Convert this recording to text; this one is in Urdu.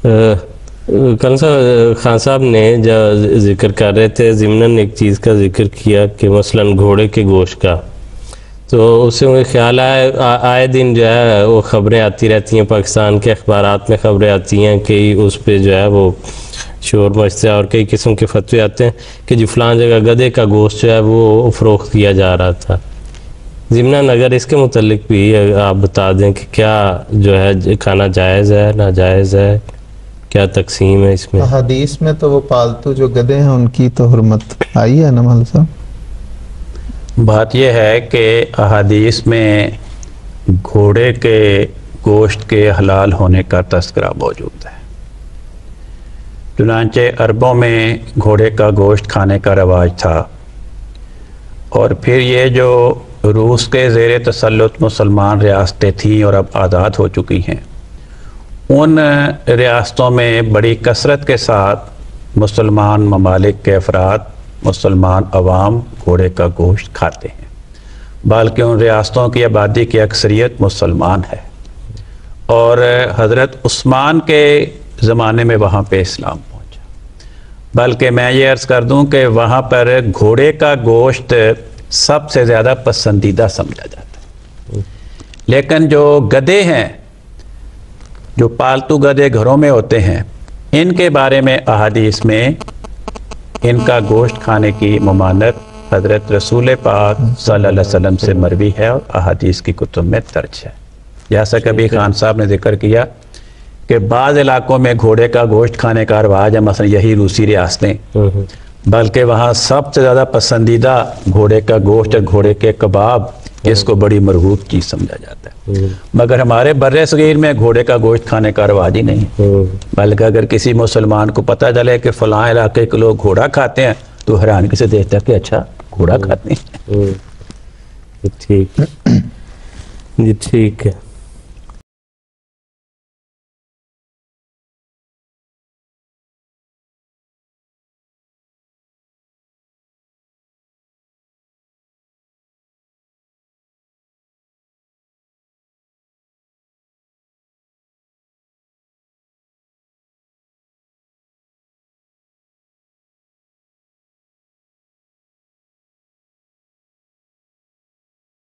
خان صاحب نے جو ذکر کر رہے تھے ضمناً ایک چیز کا ذکر کیا کہ مثلاً گھوڑے کے گوشت کا، تو اس سے مجھے خیال آئے دن جو ہے وہ خبریں آتی رہتی ہیں، پاکستان کے اخبارات میں خبریں آتی ہیں کہ اس پہ جو ہے وہ شور مچتا ہے اور کئی قسم کے فتوے آتے ہیں کہ جی فلاں جگہ گدھے کا گوشت جو ہے وہ فروخت کیا جا رہا تھا۔ ضمناً اگر اس کے متعلق بھی آپ بتا دیں کہ کیا جو ہے کھانا جائز ہے ناجائز ہے، کیا تقسیم ہے اس میں؟ حدیث میں تو وہ پالتو جو گدھے ہیں ان کی تو حرمت آئی ہے نا مول صاحب؟ بات یہ ہے کہ احادیث میں گھوڑے کے گوشت کے حلال ہونے کا تذکرہ موجود ہے، چنانچہ عربوں میں گھوڑے کا گوشت کھانے کا رواج تھا، اور پھر یہ جو روس کے زیر تسلط مسلمان ریاستیں تھیں اور اب آزاد ہو چکی ہیں، ان ریاستوں میں بڑی کثرت کے ساتھ مسلمان ممالک کے افراد، مسلمان عوام گھوڑے کا گوشت کھاتے ہیں، بلکہ ان ریاستوں کی آبادی کی اکثریت مسلمان ہے، اور حضرت عثمان کے زمانے میں وہاں پہ اسلام پہنچا، بلکہ میں یہ عرض کر دوں کہ وہاں پر گھوڑے کا گوشت سب سے زیادہ پسندیدہ سمجھا جاتا ہے، لیکن جو گدھے ہیں، جو پالتو گدھے گھروں میں ہوتے ہیں، ان کے بارے میں احادیث میں ان کا گوشت کھانے کی ممانعت حضرت رسول پاک صلی اللہ علیہ وسلم سے مروی ہے اور احادیث کی کتب میں درج ہے۔ جیسا کہ ابھی خان صاحب نے ذکر کیا کہ بعض علاقوں میں گھوڑے کا گوشت کھانے کا رواج ہے، مثلا یہی روسی ریاستیں، بلکہ وہاں سب سے زیادہ پسندیدہ گھوڑے کا گوشت اور گھوڑے کے کباب، اس کو بڑی مرغوب چیز سمجھا جاتا ہے، مگر ہمارے بر صغیر میں گھوڑے کا گوشت کھانے کا رواج ہی نہیں، بلکہ اگر کسی مسلمان کو پتہ چلے کہ فلاں علاقے کے لوگ گھوڑا کھاتے ہیں تو حیرانگی سے دیکھتا ہے کہ اچھا گھوڑا کھاتے ہیں۔ ٹھیک جی، ٹھیک ہے۔